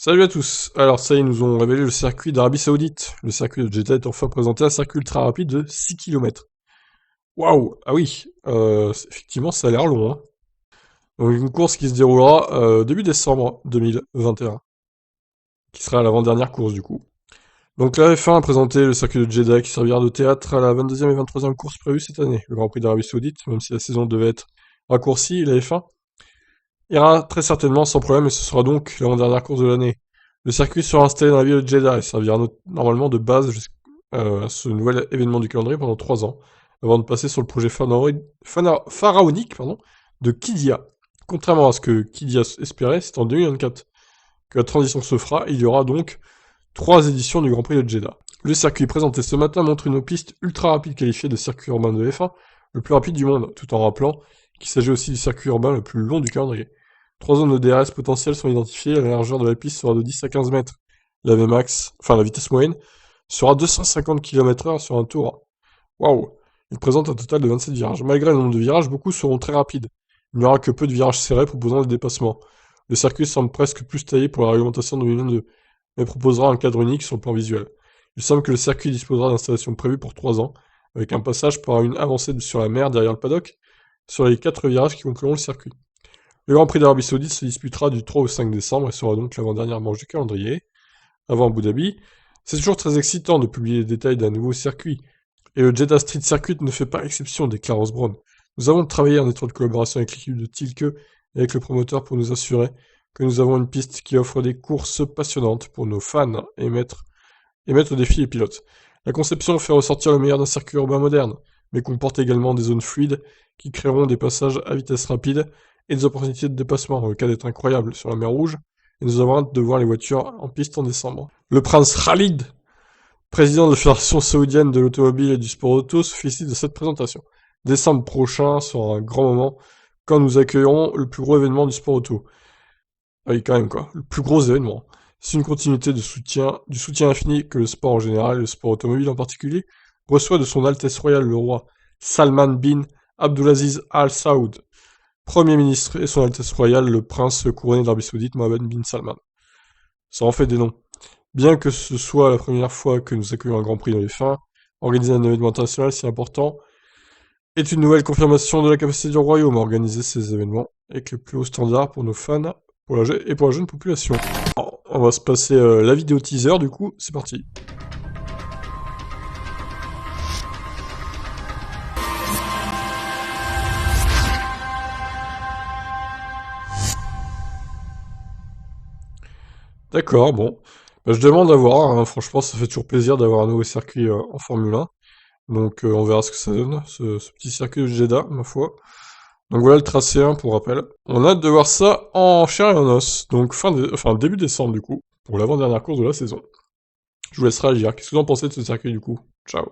Salut à tous. Alors ça y est, ils nous ont révélé le circuit d'Arabie Saoudite. Le circuit de Jeddah est enfin présenté, un circuit ultra rapide de 6 km. Waouh. Ah oui, effectivement ça a l'air long, hein. Donc une course qui se déroulera début décembre 2021, qui sera l'avant-dernière course du coup. Donc la F1 a présenté le circuit de Jeddah qui servira de théâtre à la 22e et 23e course prévue cette année. Le Grand Prix d'Arabie Saoudite, même si la saison devait être raccourcie, la F1 ira très certainement sans problème et ce sera donc l'avant-dernière course de l'année. Le circuit sera installé dans la ville de Jeddah et servira normalement de base à ce nouvel événement du calendrier pendant 3 ans, avant de passer sur le projet pharaonique de Qiddiya. Contrairement à ce que Qiddiya espérait, c'est en 2024 que la transition se fera et il y aura donc 3 éditions du Grand Prix de Jeddah. Le circuit présenté ce matin montre une piste ultra rapide qualifiée de circuit urbain de F1, le plus rapide du monde, tout en rappelant qu'il s'agit aussi du circuit urbain le plus long du calendrier. 3 zones de DRS potentielles sont identifiées, la largeur de la piste sera de 10 à 15 mètres. La Vmax, enfin la vitesse moyenne, sera 250 km/h sur un tour. Waouh. Il présente un total de 27 virages. Malgré le nombre de virages, beaucoup seront très rapides. Il n'y aura que peu de virages serrés proposant des dépassements. Le circuit semble presque plus taillé pour la réglementation de 2022, mais proposera un cadre unique sur le plan visuel. Il semble que le circuit disposera d'installations prévues pour 3 ans, avec un passage par une avancée sur la mer derrière le paddock, sur les 4 virages qui concluront le circuit. Le Grand Prix d'Arabie Saoudite se disputera du 3 au 5 décembre et sera donc l'avant-dernière manche du calendrier, avant Abu Dhabi. C'est toujours très excitant de publier les détails d'un nouveau circuit, et le Jeddah Street Circuit ne fait pas exception des Claros Brown. Nous avons travaillé en étroite collaboration avec l'équipe de Tilke et avec le promoteur pour nous assurer que nous avons une piste qui offre des courses passionnantes pour nos fans et mettre au défi les pilotes. La conception fait ressortir le meilleur d'un circuit urbain moderne, mais comporte également des zones fluides qui créeront des passages à vitesse rapide et des opportunités de dépassement. Le cas d'être incroyable sur la mer Rouge, et nous avons hâte de voir les voitures en piste en décembre. Le prince Khalid, président de la Fédération saoudienne de l'automobile et du sport auto, se félicite de cette présentation. Décembre prochain sera un grand moment quand nous accueillerons le plus gros événement du sport auto. Ah oui, quand même quoi, le plus gros événement. C'est une continuité du soutien infini que le sport en général, et le sport automobile en particulier, reçoit de son Altesse Royale le roi Salman bin Abdulaziz Al Saoud, Premier ministre, et son Altesse Royale le prince couronné d'Arabie Saoudite Mohammed bin Salman. Ça en fait des noms. Bien que ce soit la première fois que nous accueillons un Grand Prix dans les fins, organiser un événement international si important est une nouvelle confirmation de la capacité du royaume à organiser ces événements avec le plus haut standard pour nos fans et pour la jeune population. Alors, on va se passer la vidéo teaser du coup, c'est parti. D'accord, bon. Bah, je demande à voir, hein. Franchement ça fait toujours plaisir d'avoir un nouveau circuit en Formule 1. Donc on verra ce que ça donne, ce petit circuit de Jeddah, ma foi. Donc voilà le tracé 1 pour rappel. On a hâte de voir ça en chair et en os. Donc début décembre du coup, pour l'avant-dernière course de la saison. Je vous laisse réagir. Qu'est-ce que vous en pensez de ce circuit du coup? Ciao.